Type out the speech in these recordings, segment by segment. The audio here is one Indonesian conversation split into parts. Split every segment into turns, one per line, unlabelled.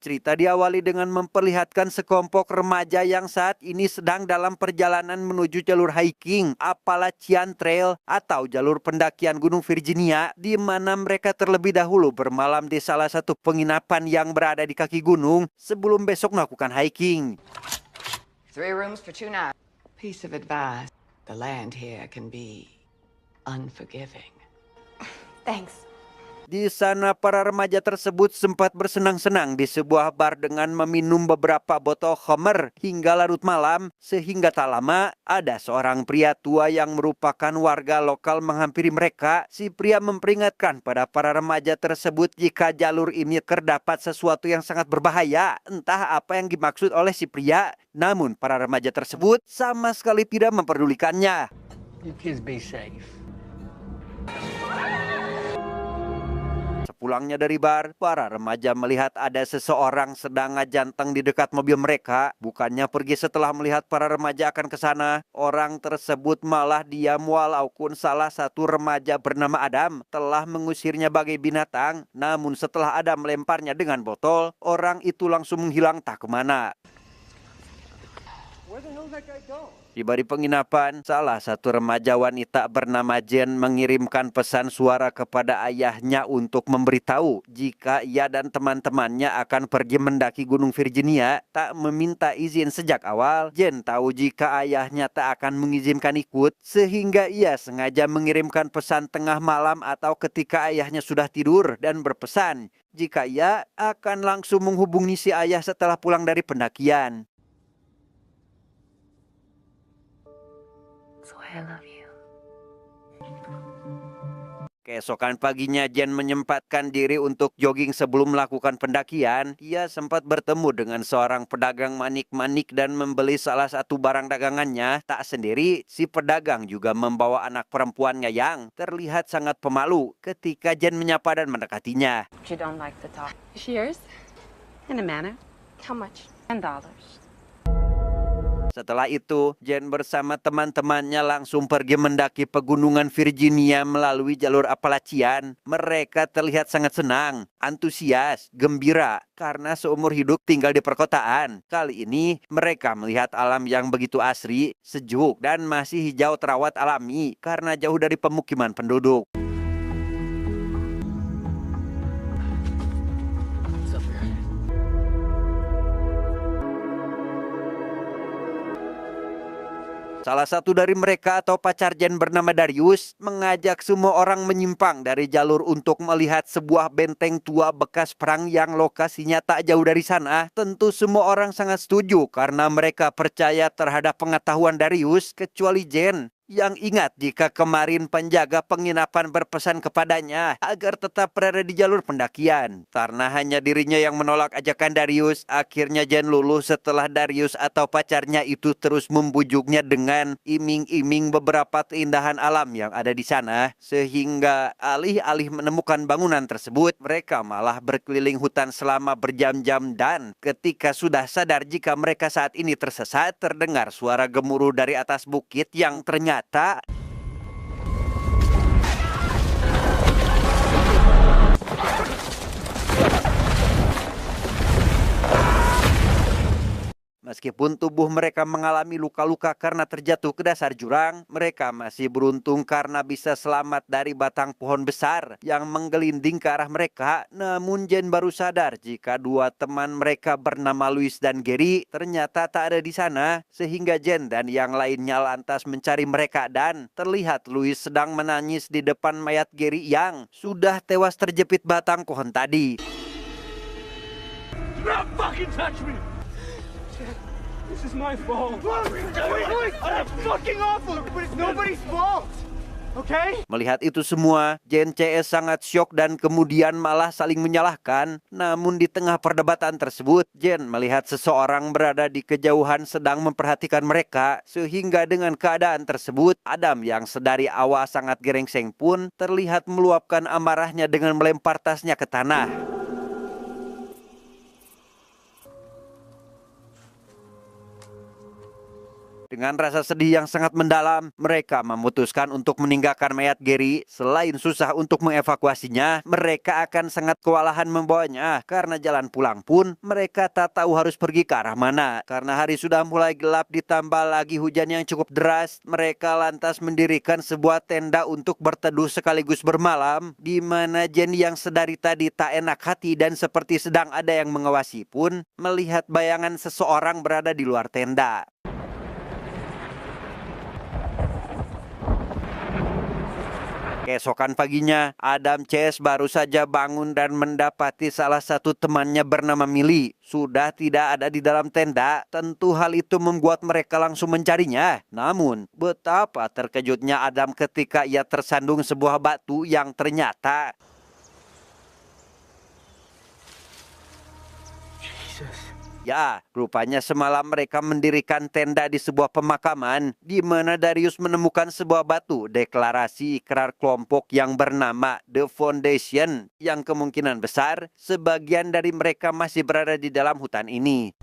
Cerita diawali dengan memperlihatkan sekelompok remaja yang saat ini sedang dalam perjalanan menuju jalur hiking Appalachian Trail atau jalur pendakian Gunung Virginia, di mana mereka terlebih dahulu bermalam di salah satu penginapan yang berada di kaki gunung sebelum besok melakukan hiking.
3 rooms for 2 nights. Piece of advice: the land here can be unforgiving.
Thanks.
Di sana para remaja tersebut sempat bersenang-senang di sebuah bar dengan meminum beberapa botol Homer hingga larut malam, sehingga tak lama ada seorang pria tua yang merupakan warga lokal menghampiri mereka. Si pria memperingatkan pada para remaja tersebut jika jalur ini terdapat sesuatu yang sangat berbahaya. Entah apa yang dimaksud oleh si pria, namun para remaja tersebut sama sekali tidak memperdulikannya.
You kids be safe.
Sepulangnya dari bar, para remaja melihat ada seseorang sedang ngajanteng di dekat mobil mereka. Bukannya pergi setelah melihat para remaja akan ke sana, orang tersebut malah diam walaupun salah satu remaja bernama Adam telah mengusirnya bagai binatang. Namun setelah Adam melemparnya dengan botol, orang itu langsung menghilang tak kemana. Tiba di penginapan, salah satu remaja wanita bernama Jen mengirimkan pesan suara kepada ayahnya untuk memberitahu jika ia dan teman-temannya akan pergi mendaki Gunung Virginia. Tak meminta izin sejak awal, Jen tahu jika ayahnya tak akan mengizinkan ikut, sehingga ia sengaja mengirimkan pesan tengah malam atau ketika ayahnya sudah tidur dan berpesan jika ia akan langsung menghubungi si ayah setelah pulang dari pendakian.
I love you.
Keesokan paginya, Jen menyempatkan diri untuk jogging sebelum melakukan pendakian. Ia sempat bertemu dengan seorang pedagang manik-manik dan membeli salah satu barang dagangannya. Tak sendiri, si pedagang juga membawa anak perempuannya yang terlihat sangat pemalu ketika Jen menyapa dan mendekatinya.
You don't like the talk.
Cheers. In a manner.
How much?
$10.
Setelah itu, Jen bersama teman-temannya langsung pergi mendaki pegunungan Virginia melalui jalur Appalachian. Mereka terlihat sangat senang, antusias, gembira karena seumur hidup tinggal di perkotaan. Kali ini mereka melihat alam yang begitu asri, sejuk, dan masih hijau terawat alami karena jauh dari pemukiman penduduk. Salah satu dari mereka atau pacar Jen bernama Darius mengajak semua orang menyimpang dari jalur untuk melihat sebuah benteng tua bekas perang yang lokasinya tak jauh dari sana. Tentu semua orang sangat setuju karena mereka percaya terhadap pengetahuan Darius, kecuali Jen yang ingat jika kemarin penjaga penginapan berpesan kepadanya agar tetap berada di jalur pendakian. Karena hanya dirinya yang menolak ajakan Darius, akhirnya Jen lulus setelah Darius atau pacarnya itu terus membujuknya dengan iming-iming beberapa keindahan alam yang ada di sana. Sehingga alih-alih menemukan bangunan tersebut, mereka malah berkeliling hutan selama berjam-jam dan ketika sudah sadar jika mereka saat ini tersesat, terdengar suara gemuruh dari atas bukit yang ternyata meskipun tubuh mereka mengalami luka-luka karena terjatuh ke dasar jurang, mereka masih beruntung karena bisa selamat dari batang pohon besar yang menggelinding ke arah mereka. Namun Jen baru sadar jika dua teman mereka bernama Louis dan Gary ternyata tak ada di sana, sehingga Jen dan yang lainnya lantas mencari mereka dan terlihat Louis sedang menangis di depan mayat Gary yang sudah tewas terjepit batang pohon tadi.
Do not fucking touch me! This is my fault. What are you doing? I'm fucking awful, but it's nobody's fault. Okay?
Melihat itu semua, Jen CS sangat syok dan kemudian malah saling menyalahkan. Namun di tengah perdebatan tersebut, Jen melihat seseorang berada di kejauhan sedang memperhatikan mereka. Sehingga dengan keadaan tersebut, Adam yang sedari awal sangat gerengseng pun terlihat meluapkan amarahnya dengan melempar tasnya ke tanah. Dengan rasa sedih yang sangat mendalam, mereka memutuskan untuk meninggalkan mayat Gary. Selain susah untuk mengevakuasinya, mereka akan sangat kewalahan membawanya. Karena jalan pulang pun, mereka tak tahu harus pergi ke arah mana. Karena hari sudah mulai gelap ditambah lagi hujan yang cukup deras, mereka lantas mendirikan sebuah tenda untuk berteduh sekaligus bermalam, di mana Jenny yang sedari tadi tak enak hati dan seperti sedang ada yang mengawasi pun melihat bayangan seseorang berada di luar tenda. Keesokan paginya, Adam CS baru saja bangun dan mendapati salah satu temannya bernama Millie sudah tidak ada di dalam tenda. Tentu hal itu membuat mereka langsung mencarinya. Namun, betapa terkejutnya Adam ketika ia tersandung sebuah batu yang ternyata ya, rupanya semalam mereka mendirikan tenda di sebuah pemakaman di mana Darius menemukan sebuah batu deklarasi ikrar kelompok yang bernama The Foundation yang kemungkinan besar sebagian dari mereka masih berada di dalam hutan ini.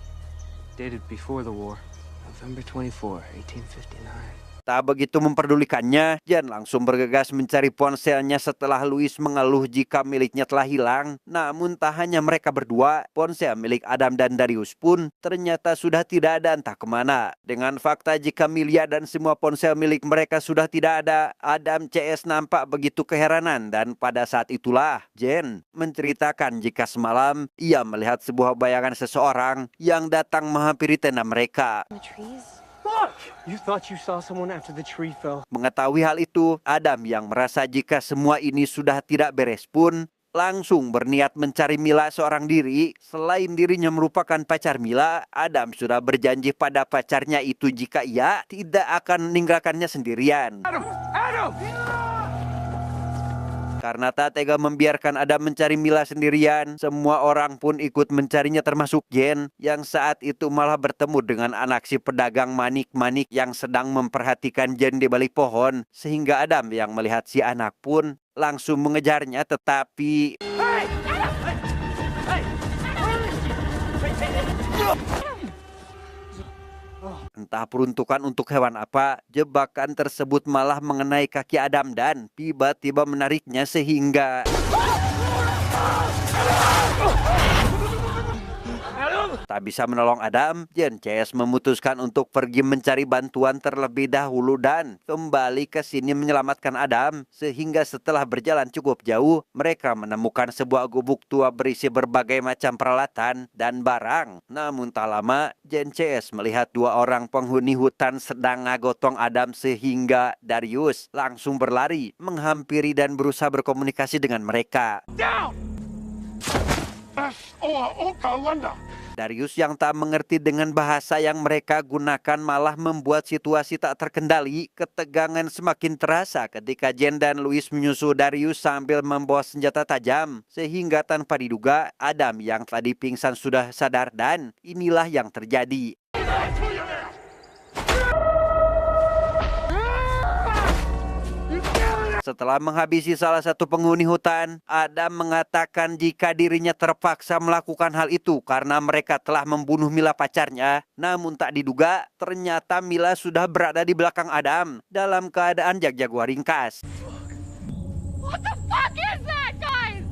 Dated before the war, November 24, 1859.
Tak begitu memperdulikannya, Jen langsung bergegas mencari ponselnya setelah Louis mengeluh jika miliknya telah hilang. Namun tak hanya mereka berdua, ponsel milik Adam dan Darius pun ternyata sudah tidak ada entah kemana. Dengan fakta jika Milia dan semua ponsel milik mereka sudah tidak ada, Adam CS nampak begitu keheranan dan pada saat itulah Jen menceritakan jika semalam ia melihat sebuah bayangan seseorang yang datang menghampiri tenda mereka.
The trees?
Fuck! You thought you saw someone after the tree fell.
Mengetahui hal itu, Adam yang merasa jika semua ini sudah tidak beres pun langsung berniat mencari Mila seorang diri. Selain dirinya merupakan pacar Mila, Adam sudah berjanji pada pacarnya itu jika ia tidak akan meninggalkannya sendirian.
Adam!
Karena tak tega membiarkan Adam mencari Mila sendirian, semua orang pun ikut mencarinya termasuk Jen yang saat itu malah bertemu dengan anak si pedagang manik-manik yang sedang memperhatikan Jen di balik pohon. Sehingga Adam yang melihat si anak pun langsung mengejarnya, tetapi entah peruntukan untuk hewan apa, jebakan tersebut malah mengenai kaki Adam dan tiba-tiba menariknya sehingga tak bisa menolong Adam. Jen CS memutuskan untuk pergi mencari bantuan terlebih dahulu dan kembali ke sini menyelamatkan Adam. Sehingga setelah berjalan cukup jauh, mereka menemukan sebuah gubuk tua berisi berbagai macam peralatan dan barang. Namun tak lama, Jen CS melihat dua orang penghuni hutan sedang ngagotong Adam sehingga Darius langsung berlari, menghampiri dan berusaha berkomunikasi dengan mereka. Darius yang tak mengerti dengan bahasa yang mereka gunakan malah membuat situasi tak terkendali. Ketegangan semakin terasa ketika Jen dan Louis menyusul Darius sambil membawa senjata tajam. Sehingga tanpa diduga, Adam yang tadi pingsan sudah sadar dan inilah yang terjadi. Setelah menghabisi salah satu penghuni hutan, Adam mengatakan jika dirinya terpaksa melakukan hal itu karena mereka telah membunuh Mila pacarnya. Namun tak diduga, ternyata Mila sudah berada di belakang Adam dalam keadaan jaguar ringkas.
What the fuck is that, guys?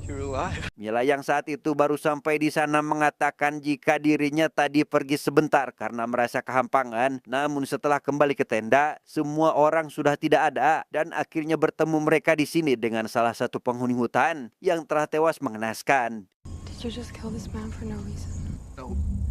You're alive.
Mila yang saat itu baru sampai di sana mengatakan jika dirinya tadi pergi sebentar karena merasa kehampangan. Namun setelah kembali ke tenda, semua orang sudah tidak ada dan akhirnya bertemu mereka di sini dengan salah satu penghuni hutan yang telah tewas mengenaskan.
Did you just kill this man for no reason?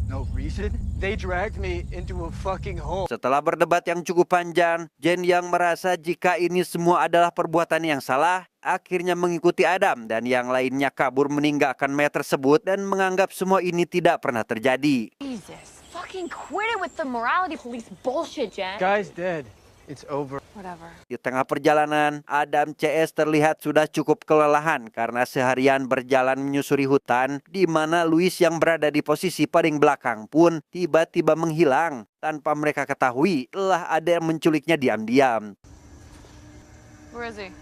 No reason? They dragged me into a fucking hole.
Setelah berdebat yang cukup panjang, Jen yang merasa jika ini semua adalah perbuatan yang salah, akhirnya mengikuti Adam dan yang lainnya kabur meninggalkan mayat tersebut dan menganggap semua ini tidak pernah terjadi.
Jesus. Fucking quit it with the morality police bullshit, Jen.
Guy's dead. It's over.
Whatever.
Di tengah perjalanan, Adam CS terlihat sudah cukup kelelahan karena seharian berjalan menyusuri hutan, di mana Louis yang berada di posisi paling belakang pun tiba-tiba menghilang. Tanpa mereka ketahui, telah ada yang menculiknya diam-diam.
Where is he?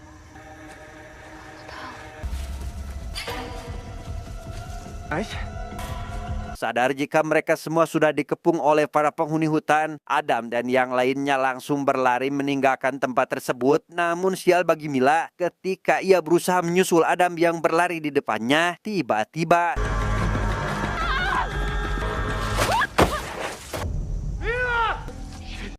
Guys?
Sadar jika mereka semua sudah dikepung oleh para penghuni hutan, Adam dan yang lainnya langsung berlari meninggalkan tempat tersebut. Namun sial bagi Mila, ketika ia berusaha menyusul Adam yang berlari di depannya, tiba-tiba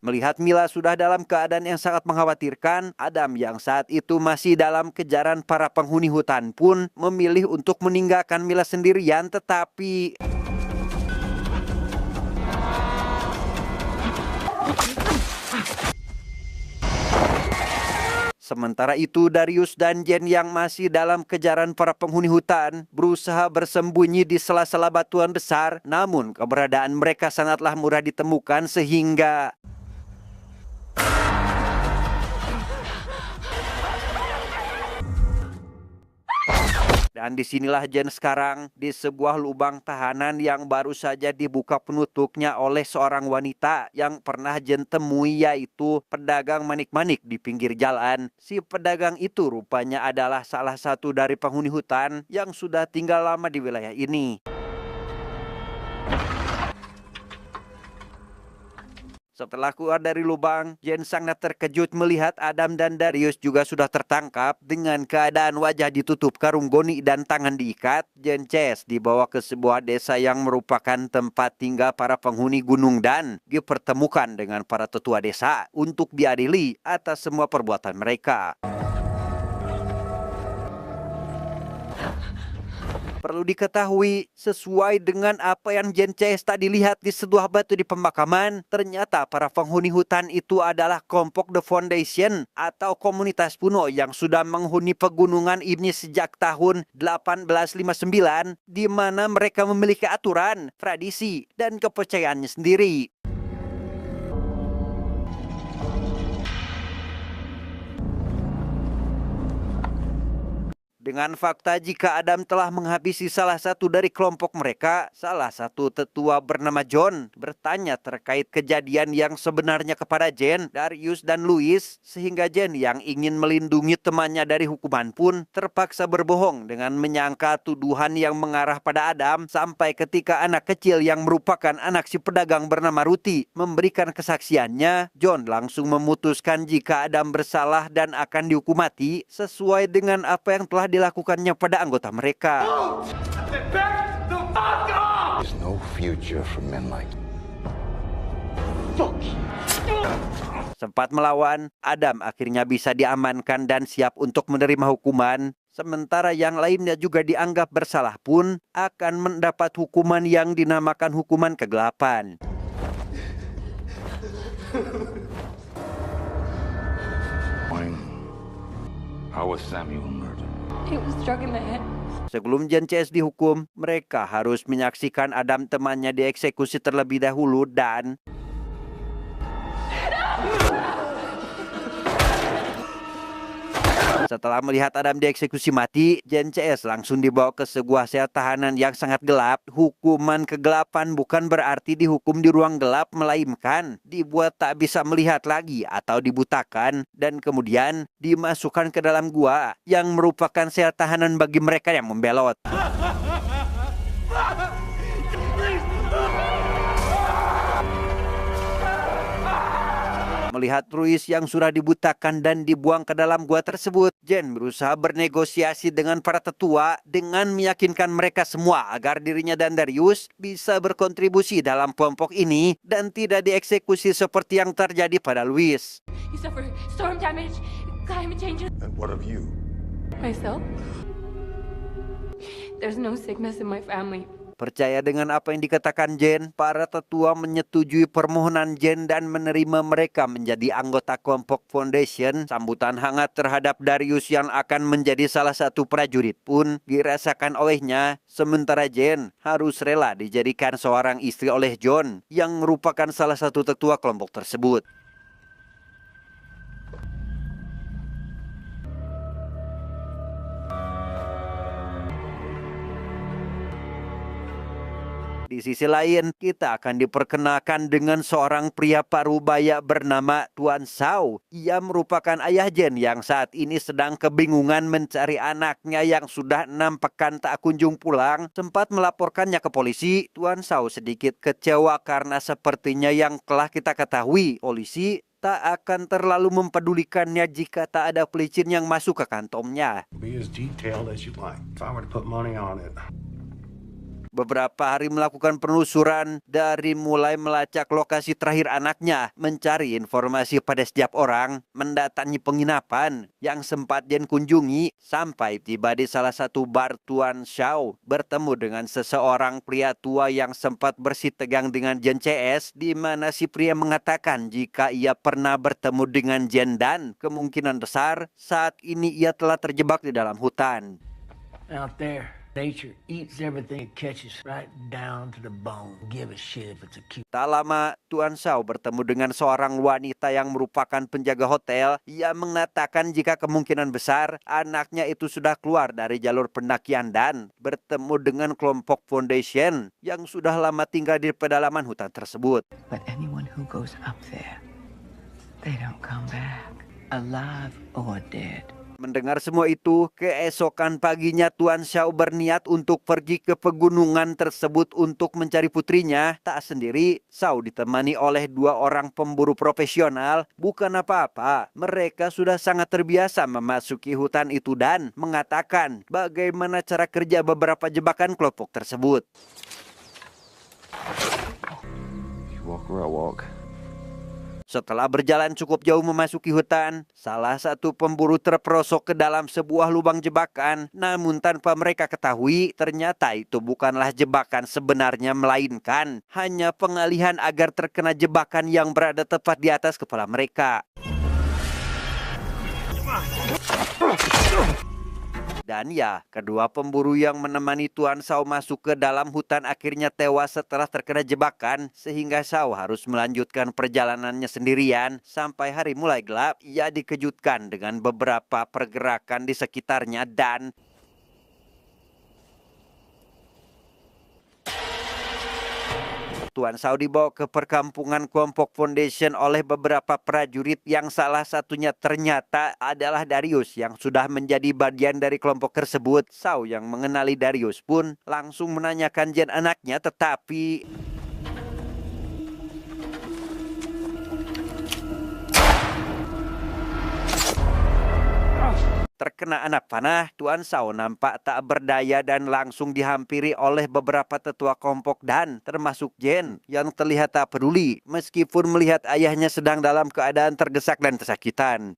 melihat Mila sudah dalam keadaan yang sangat mengkhawatirkan, Adam yang saat itu masih dalam kejaran para penghuni hutan pun memilih untuk meninggalkan Mila sendirian. Tetapi sementara itu, Darius dan Jen yang masih dalam kejaran para penghuni hutan berusaha bersembunyi di sela-sela batuan besar. Namun keberadaan mereka sangatlah mudah ditemukan sehingga dan disinilah Jen sekarang di sebuah lubang tahanan yang baru saja dibuka penutupnya oleh seorang wanita yang pernah Jen temui, yaitu pedagang manik-manik di pinggir jalan. Si pedagang itu rupanya adalah salah satu dari penghuni hutan yang sudah tinggal lama di wilayah ini. Setelah keluar dari lubang, Jen sangat terkejut melihat Adam dan Darius juga sudah tertangkap. Dengan keadaan wajah ditutup karung goni dan tangan diikat, Jen Ces dibawa ke sebuah desa yang merupakan tempat tinggal para penghuni gunung dan dipertemukan dengan para tetua desa untuk diadili atas semua perbuatan mereka. Perlu diketahui, sesuai dengan apa yang Jen Ces tadi lihat di sebuah batu di pemakaman, ternyata para penghuni hutan itu adalah kelompok The Foundation atau komunitas kuno yang sudah menghuni pegunungan ini sejak tahun 1859, di mana mereka memiliki aturan, tradisi, dan kepercayaannya sendiri. Dengan fakta jika Adam telah menghabisi salah satu dari kelompok mereka, salah satu tetua bernama John bertanya terkait kejadian yang sebenarnya kepada Jen, Darius, dan Louis, sehingga Jen yang ingin melindungi temannya dari hukuman pun terpaksa berbohong dengan menyangka tuduhan yang mengarah pada Adam, sampai ketika anak kecil yang merupakan anak si pedagang bernama Ruti memberikan kesaksiannya, John langsung memutuskan jika Adam bersalah dan akan dihukum mati sesuai dengan apa yang telah dilakukannya pada anggota mereka.
There's no future for men like
Sempat melawan, Adam akhirnya bisa diamankan dan siap untuk menerima hukuman. Sementara yang lainnya juga dianggap bersalah pun akan mendapat hukuman yang dinamakan hukuman kegelapan.
How was Samuel murdered?
He was struck in the head.
Sebelum Jen Ces dihukum, mereka harus menyaksikan Adam temannya dieksekusi terlebih dahulu dan setelah melihat Adam dieksekusi mati, Jen Ces langsung dibawa ke sebuah sel tahanan yang sangat gelap. Hukuman kegelapan bukan berarti dihukum di ruang gelap, melainkan dibuat tak bisa melihat lagi atau dibutakan, dan kemudian dimasukkan ke dalam gua yang merupakan sel tahanan bagi mereka yang membelot. Melihat Ruiz yang sudah dibutakan dan dibuang ke dalam gua tersebut, Jen berusaha bernegosiasi dengan para tetua dengan meyakinkan mereka semua agar dirinya dan Darius bisa berkontribusi dalam kelompok ini dan tidak dieksekusi seperti yang terjadi pada Louis.
You suffer storm damage, climate change.
And what of you?
Myself? There's no sickness in my family.
Percaya dengan apa yang dikatakan Jen, para tetua menyetujui permohonan Jen dan menerima mereka menjadi anggota kelompok Foundation. Sambutan hangat terhadap Darius yang akan menjadi salah satu prajurit pun dirasakan olehnya, sementara Jen harus rela dijadikan seorang istri oleh John yang merupakan salah satu tetua kelompok tersebut. Di Di sisi lain, kita akan diperkenalkan dengan seorang pria parubaya bernama Tuan Shao. Ia merupakan ayah Jen yang saat ini sedang kebingungan mencari anaknya yang sudah 6 pekan tak kunjung pulang. Sempat melaporkannya ke polisi, Tuan Shao sedikit kecewa karena sepertinya yang telah kita ketahui, polisi tak akan terlalu mempedulikannya jika tak ada pelicin yang masuk ke kantongnya.
Be as detailed as you like. If I were to put money on it.
Beberapa hari melakukan penelusuran dari mulai melacak lokasi terakhir anaknya, mencari informasi pada setiap orang, mendatangi penginapan yang sempat Jen kunjungi, sampai tiba di salah satu bar Tuan Shao, bertemu dengan seseorang pria tua yang sempat bersih tegang dengan Jen CS, di mana si pria mengatakan jika ia pernah bertemu dengan Jen dan kemungkinan besar saat ini ia telah terjebak di dalam hutan.
Out there, nature eats everything it catches right down to the bone. Give a shit if it's a cute.
Tak lama, Tuan Shao bertemu dengan seorang wanita yang merupakan penjaga hotel. Ia mengatakan jika kemungkinan besar anaknya itu sudah keluar dari jalur pendakian dan bertemu dengan kelompok Foundation yang sudah lama tinggal di pedalaman hutan tersebut.
But anyone who goes up there, they don't come back, alive or dead.
Mendengar semua itu, keesokan paginya Tuan Shao berniat untuk pergi ke pegunungan tersebut untuk mencari putrinya. Tak sendiri, Shao ditemani oleh 2 orang pemburu profesional. Bukan apa-apa, mereka sudah sangat terbiasa memasuki hutan itu dan mengatakan bagaimana cara kerja beberapa jebakan kelompok tersebut.
You walk where I walk.
Setelah berjalan cukup jauh memasuki hutan, salah satu pemburu terperosok ke dalam sebuah lubang jebakan. Namun tanpa mereka ketahui, ternyata itu bukanlah jebakan sebenarnya, melainkan hanya pengalihan agar terkena jebakan yang berada tepat di atas kepala mereka. Dan ya, kedua pemburu yang menemani Tuan Shao masuk ke dalam hutan akhirnya tewas setelah terkena jebakan, sehingga Shao harus melanjutkan perjalanannya sendirian. Sampai hari mulai gelap, ia dikejutkan dengan beberapa pergerakan di sekitarnya dan Tuan Shao dibawa ke perkampungan kelompok Foundation oleh beberapa prajurit yang salah satunya ternyata adalah Darius yang sudah menjadi bagian dari kelompok tersebut. Shao yang mengenali Darius pun langsung menanyakan Jen anaknya, tetapi terkena anak panah, Tuan Shao nampak tak berdaya dan langsung dihampiri oleh beberapa tetua kelompok dan termasuk Jen yang terlihat tak peduli meskipun melihat ayahnya sedang dalam keadaan tergesak dan kesakitan.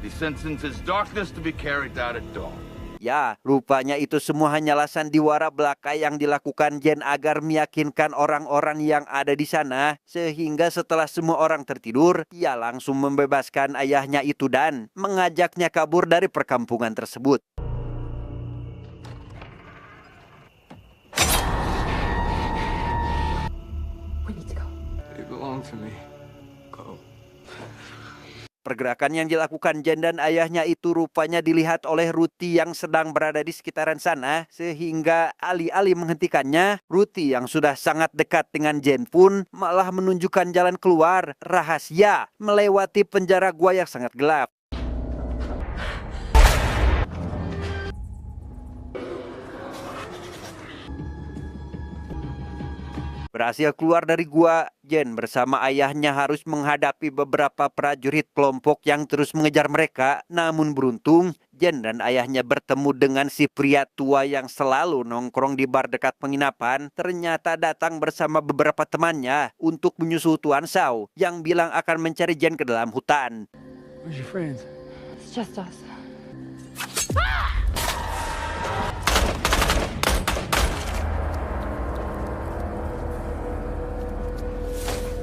He sentences darkness to be carried out at dawn.
Ya, rupanya itu semua hanyalah sandiwara belaka yang dilakukan Jen agar meyakinkan orang-orang yang ada di sana. Sehingga setelah semua orang tertidur, ia langsung membebaskan ayahnya itu dan mengajaknya kabur dari perkampungan tersebut.
We need to go.
They belong to me. Go.
Pergerakan yang dilakukan Jen dan ayahnya itu rupanya dilihat oleh Ruti yang sedang berada di sekitaran sana. Sehingga alih-alih menghentikannya, Ruti yang sudah sangat dekat dengan Jen pun malah menunjukkan jalan keluar rahasia melewati penjara gua yang sangat gelap. Berhasil keluar dari gua, Jen bersama ayahnya harus menghadapi beberapa prajurit kelompok yang terus mengejar mereka. Namun beruntung, Jen dan ayahnya bertemu dengan si pria tua yang selalu nongkrong di bar dekat penginapan. Ternyata datang bersama beberapa temannya untuk menyusul Tuan Shao yang bilang akan mencari Jen ke dalam hutan.
Where's your friends?
It's just us.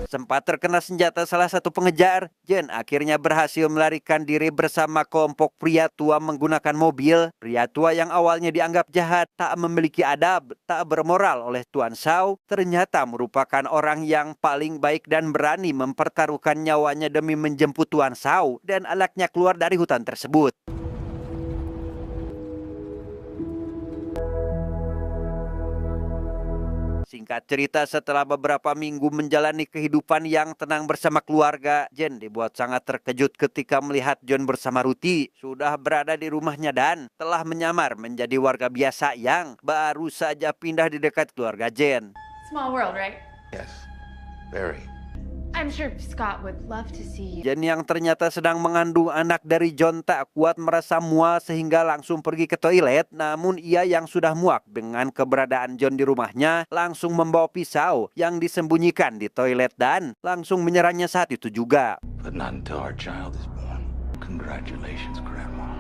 Sempat terkena senjata salah satu pengejar, Jen akhirnya berhasil melarikan diri bersama kelompok pria tua menggunakan mobil. Pria tua yang awalnya dianggap jahat, tak memiliki adab, tak bermoral oleh Tuan Shao, ternyata merupakan orang yang paling baik dan berani mempertaruhkan nyawanya demi menjemput Tuan Shao dan anaknya keluar dari hutan tersebut. Singkat cerita, setelah beberapa minggu menjalani kehidupan yang tenang bersama keluarga, Jen dibuat sangat terkejut ketika melihat John bersama Ruthie sudah berada di rumahnya dan telah menyamar menjadi warga biasa yang baru saja pindah di dekat keluarga Jen.
Small world, right?
Yes, very.
I'm sure Scott would love to see you.
Jen yang ternyata sedang mengandung anak dari John tak kuat merasa mual sehingga langsung pergi ke toilet. Namun ia yang sudah muak dengan keberadaan John di rumahnya langsung membawa pisau yang disembunyikan di toilet dan langsung menyerangnya saat itu juga.
But not until our child is born. Congratulations, Grandma.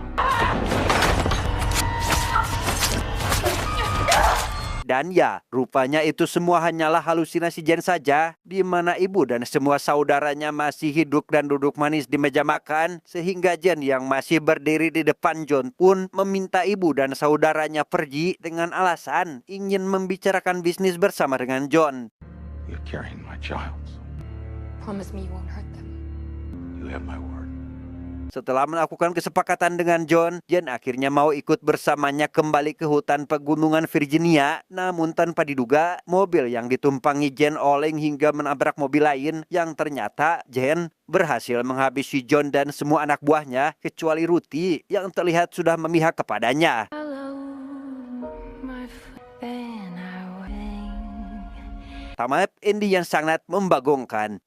Dan ya, rupanya itu semua hanyalah halusinasi Jen saja, di mana ibu dan semua saudaranya masih hidup dan duduk manis di meja makan, sehingga Jen yang masih berdiri di depan John pun meminta ibu dan saudaranya pergi dengan alasan ingin membicarakan bisnis bersama dengan John.
You're carrying my child.
Promise me you won't hurt them.
You have my word.
Setelah melakukan kesepakatan dengan John, Jen akhirnya mau ikut bersamanya kembali ke hutan pegunungan Virginia. Namun tanpa diduga, mobil yang ditumpangi Jen oleng hingga menabrak mobil lain yang ternyata Jen berhasil menghabisi John dan semua anak buahnya kecuali Ruthie yang terlihat sudah memihak kepadanya. Tamat ending yang sangat membagongkan.